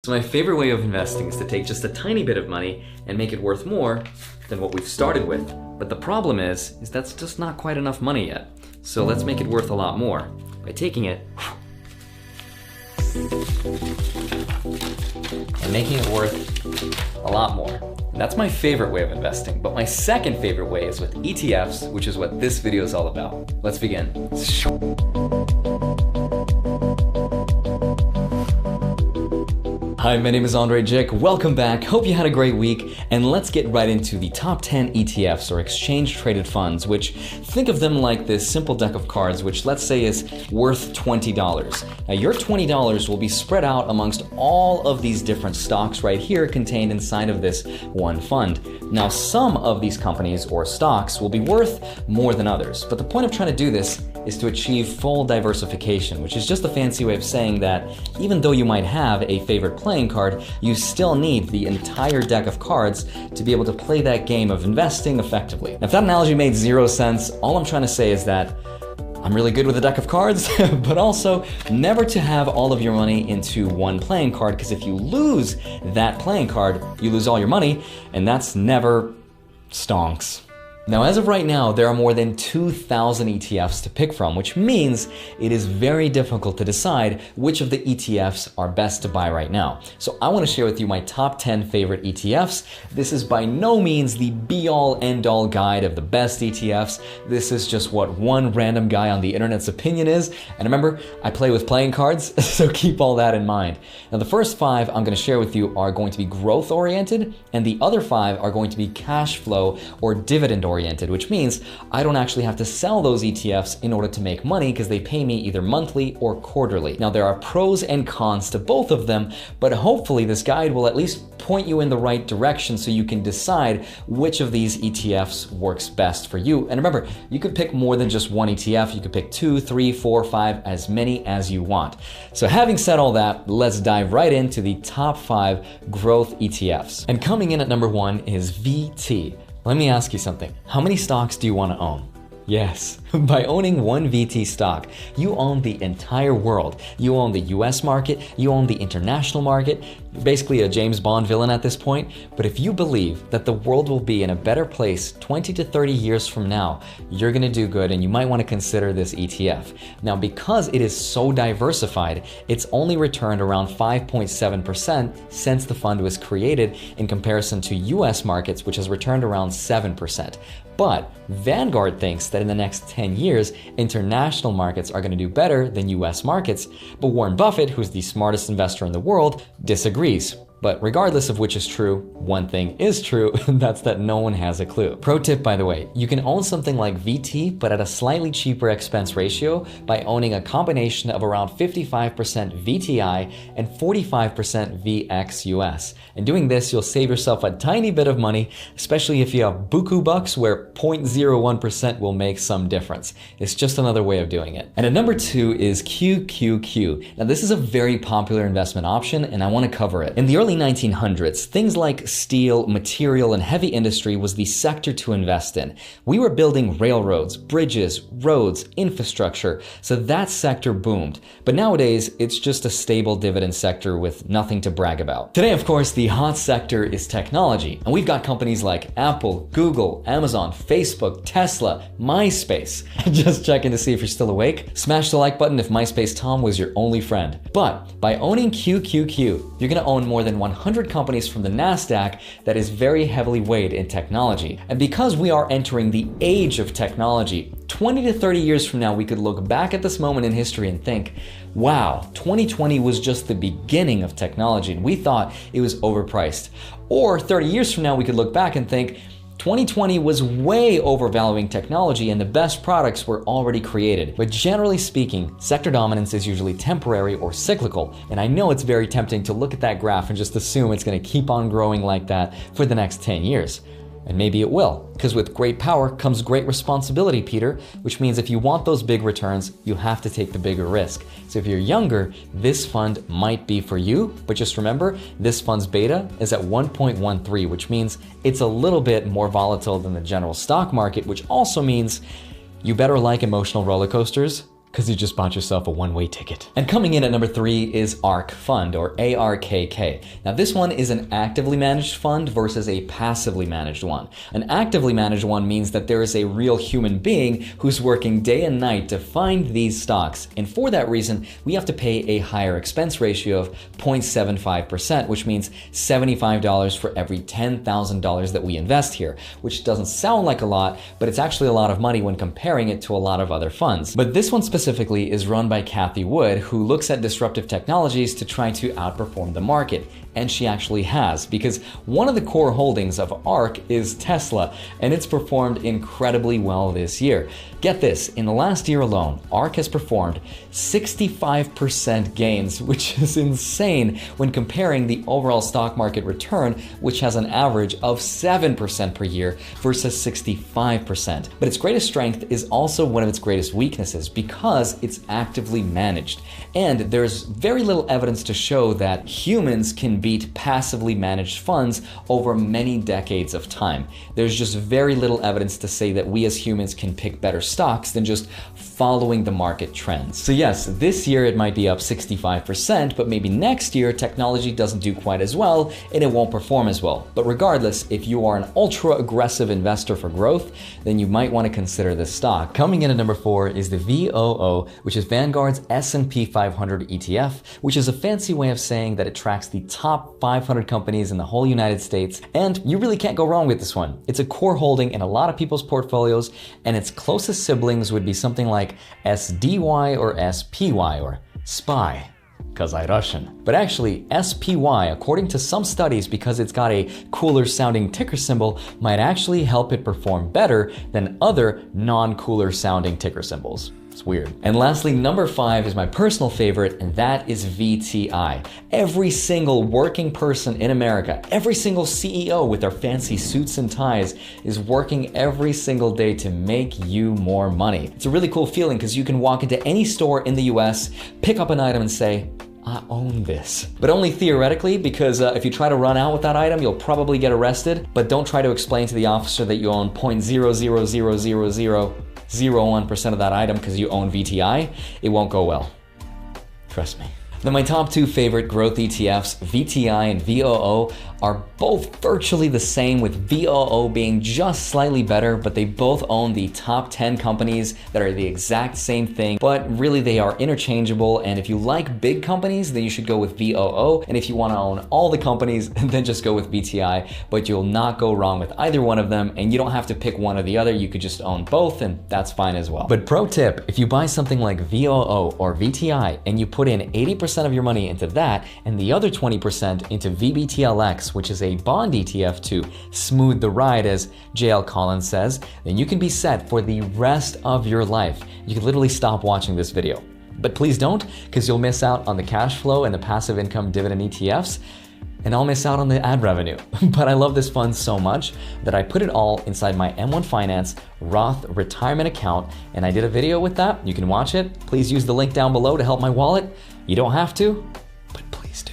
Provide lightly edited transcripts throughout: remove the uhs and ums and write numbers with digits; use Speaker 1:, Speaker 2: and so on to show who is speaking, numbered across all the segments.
Speaker 1: So my favorite way of investing is to take just a tiny bit of money and make it worth more than what we've started with. But the problem is that's just not quite enough money yet. So let's make it worth a lot more by taking it and making it worth a lot more. And that's my favorite way of investing. But my second favorite way is with ETFs, which is what this video is all about. Let's begin. Hi, my name is Andre Jik. Welcome back. Hope you had a great week. And let's get right into the top 10 ETFs, or exchange traded funds, which think of them like this simple deck of cards, which let's say is worth $20. Now your $20 will be spread out amongst all of these different stocks right here contained inside of this one fund. Now some of these companies or stocks will be worth more than others, but the point of trying to do this is to achieve full diversification, which is just a fancy way of saying that even though you might have a favorite playing card, you still need the entire deck of cards to be able to play that game of investing effectively. Now, if that analogy made zero sense, all I'm trying to say is that I'm really good with a deck of cards, but also never to have all of your money into one playing card, because if you lose that playing card, you lose all your money, and that's never stonks. Now, as of right now, there are more than 2,000 ETFs to pick from, which means it is very difficult to decide which of the ETFs are best to buy right now. So I want to share with you my top 10 favorite ETFs. This is by no means the be-all, end-all guide of the best ETFs. This is just what one random guy on the internet's opinion is. And remember, I play with playing cards, so keep all that in mind. Now, the first 5 I'm going to share with you are going to be growth-oriented, and the other 5 are going to be cash flow or dividend-oriented, which means I don't actually have to sell those ETFs in order to make money because they pay me either monthly or quarterly. Now, there are pros and cons to both of them, but hopefully this guide will at least point you in the right direction so you can decide which of these ETFs works best for you. And remember, you could pick more than just one ETF. You could pick 2, 3, 4, 5, as many as you want. So having said all that, let's dive right into the top 5 growth ETFs. And coming in at number 1 is VT. Let me ask you something. How many stocks do you want to own? Yes, by owning one VT stock, you own the entire world. You own the US market, you own the international market. You're basically a James Bond villain at this point. But if you believe that the world will be in a better place 20 to 30 years from now, you're gonna do good, and you might want to consider this ETF. Now, because it is so diversified, it's only returned around 5.7% since the fund was created, in comparison to US markets, which has returned around 7%. But Vanguard thinks that in the next 10 years, international markets are going to do better than US markets. But Warren Buffett, who's the smartest investor in the world, disagrees. But regardless of which is true, one thing is true, and that's that no one has a clue. Pro tip, by the way, you can own something like VT, but at a slightly cheaper expense ratio by owning a combination of around 55% VTI and 45% VXUS. And doing this, you'll save yourself a tiny bit of money, especially if you have buku bucks, where 0.01% will make some difference. It's just another way of doing it. And at number 2 is QQQ. Now, this is a very popular investment option, and I want to cover it. In the early 1900s, things like steel, material, and heavy industry was the sector to invest in. We were building railroads, bridges, roads, infrastructure, so that sector boomed. But nowadays, it's just a stable dividend sector with nothing to brag about. Today, of course, the hot sector is technology, and we've got companies like Apple, Google, Amazon, Facebook, Tesla, MySpace. Just checking to see if you're still awake. Smash the like button if MySpace Tom was your only friend. But by owning QQQ, you're gonna own more than 100 companies from the NASDAQ that is very heavily weighed in technology. And because we are entering the age of technology, 20 to 30 years from now, we could look back at this moment in history and think, wow, 2020 was just the beginning of technology and we thought it was overpriced. Or 30 years from now, we could look back and think, 2020 was way overvaluing technology and the best products were already created. But generally speaking, sector dominance is usually temporary or cyclical. And I know it's very tempting to look at that graph and just assume it's going to keep on growing like that for the next 10 years. And maybe it will, because with great power comes great responsibility, Peter, which means if you want those big returns, you have to take the bigger risk. So if you're younger, this fund might be for you, but just remember, this fund's beta is at 1.13, which means it's a little bit more volatile than the general stock market, which also means you better like emotional roller coasters, because you just bought yourself a one-way ticket. And coming in at number 3 is ARK Fund, or ARKK. Now this one is an actively managed fund versus a passively managed one. An actively managed one means that there is a real human being who's working day and night to find these stocks. And for that reason, we have to pay a higher expense ratio of 0.75%, which means $75 for every $10,000 that we invest here, which doesn't sound like a lot, but it's actually a lot of money when comparing it to a lot of other funds. But this one specifically is run by Cathie Wood, who looks at disruptive technologies to try to outperform the market. And she actually has, because one of the core holdings of ARK is Tesla, and it's performed incredibly well this year. Get this, in the last year alone, ARK has performed 65% gains, which is insane when comparing the overall stock market return, which has an average of 7% per year versus 65%. But its greatest strength is also one of its greatest weaknesses because it's actively managed. And there's very little evidence to show that humans can beat passively managed funds over many decades of time. There's just very little evidence to say that we as humans can pick better stocks than just following the market trends. So yes, this year it might be up 65%, but maybe next year technology doesn't do quite as well and it won't perform as well. But regardless, if you are an ultra aggressive investor for growth, then you might want to consider this stock. Coming in at number 4 is the VOO, which is Vanguard's S&P 500 ETF, which is a fancy way of saying that it tracks the top 500 companies in the whole United States. And you really can't go wrong with this one. It's a core holding in a lot of people's portfolios, and its closest siblings would be something like SDY or SPY or SPY, because I'm Russian. But actually, SPY, according to some studies, because it's got a cooler sounding ticker symbol, might actually help it perform better than other non-cooler sounding ticker symbols. It's weird. And lastly, number 5 is my personal favorite, and that is VTI. Every single working person in America, every single CEO with their fancy suits and ties is working every single day to make you more money. It's a really cool feeling because you can walk into any store in the US, pick up an item and say, I own this. But only theoretically, because if you try to run out with that item, you'll probably get arrested. But don't try to explain to the officer that you own 0.0000001% of that item because you own VTI. It won't go well. Trust me. Then my top 2 favorite growth ETFs, VTI and VOO, are both virtually the same, with VOO being just slightly better, but they both own the top 10 companies that are the exact same thing, but really they are interchangeable. And if you like big companies, then you should go with VOO. And if you want to own all the companies, then just go with VTI, but you'll not go wrong with either one of them. And you don't have to pick one or the other. You could just own both, and that's fine as well. But pro tip, if you buy something like VOO or VTI and you put in 80% of your money into that and the other 20% into VBTLX, which is a bond ETF to smooth the ride, as JL Collins says, then you can be set for the rest of your life. You can literally stop watching this video. But please don't, because you'll miss out on the cash flow and the passive income dividend ETFs, and I'll miss out on the ad revenue. But I love this fund so much that I put it all inside my M1 Finance Roth retirement account, and I did a video with that. You can watch it. Please use the link down below to help my wallet. You don't have to, but please do.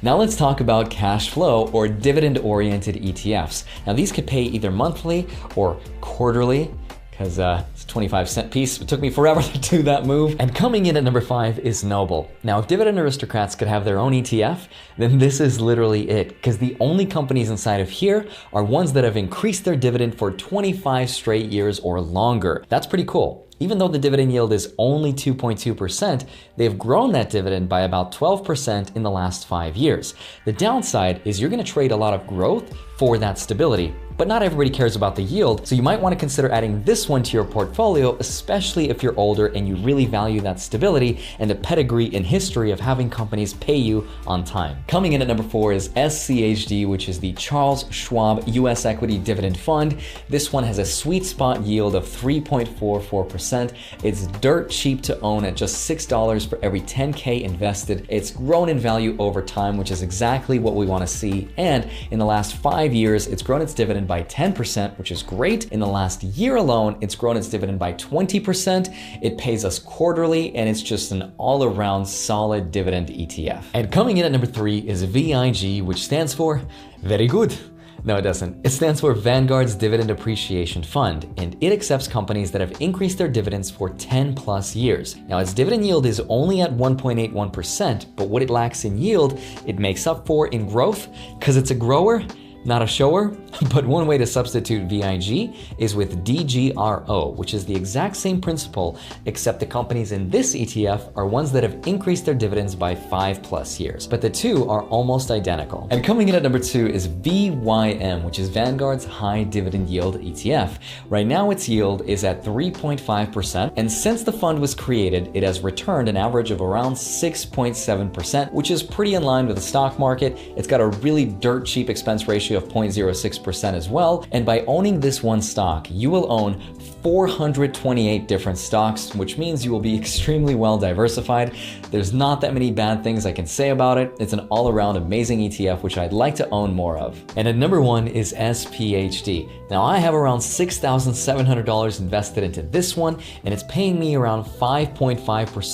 Speaker 1: Now let's talk about cash flow or dividend-oriented ETFs. Now these could pay either monthly or quarterly, because it's a 25-cent piece. It took me forever to do that move. And coming in at number 5 is Noble. Now, if dividend aristocrats could have their own ETF, then this is literally it, because the only companies inside of here are ones that have increased their dividend for 25 straight years or longer. That's pretty cool. Even though the dividend yield is only 2.2%, they've grown that dividend by about 12% in the last 5 years. The downside is you're going to trade a lot of growth for that stability. But not everybody cares about the yield, so you might want to consider adding this one to your portfolio, especially if you're older and you really value that stability and the pedigree and history of having companies pay you on time. Coming in at number 4 is SCHD, which is the Charles Schwab US Equity Dividend Fund. This one has a sweet spot yield of 3.44%. It's dirt cheap to own at just $6 for every 10K invested. It's grown in value over time, which is exactly what we want to see. And in the last 5 years, it's grown its dividend by 10%, which is great. In the last year alone, it's grown its dividend by 20%. It pays us quarterly, and it's just an all-around solid dividend ETF. And coming in at number 3 is VIG, which stands for very good. No, it doesn't. It stands for Vanguard's Dividend Appreciation Fund, and it accepts companies that have increased their dividends for 10 plus years. Now, its dividend yield is only at 1.81%, but what it lacks in yield, it makes up for in growth, because it's a grower, not a shower. But one way to substitute VIG is with DGRO, which is the exact same principle, except the companies in this ETF are ones that have increased their dividends by 5 plus years. But the two are almost identical. And coming in at number 2 is VYM, which is Vanguard's High Dividend Yield ETF. Right now its yield is at 3.5%, and since the fund was created, it has returned an average of around 6.7%, which is pretty in line with the stock market. It's got a really dirt cheap expense ratio of 0.06% as well, and by owning this one stock, you will own 428 different stocks, which means you will be extremely well diversified. There's not that many bad things I can say about it. It's an all-around amazing ETF, which I'd like to own more of. And at number 1 is SPHD. Now, I have around $6,700 invested into this one, and it's paying me around 5.5%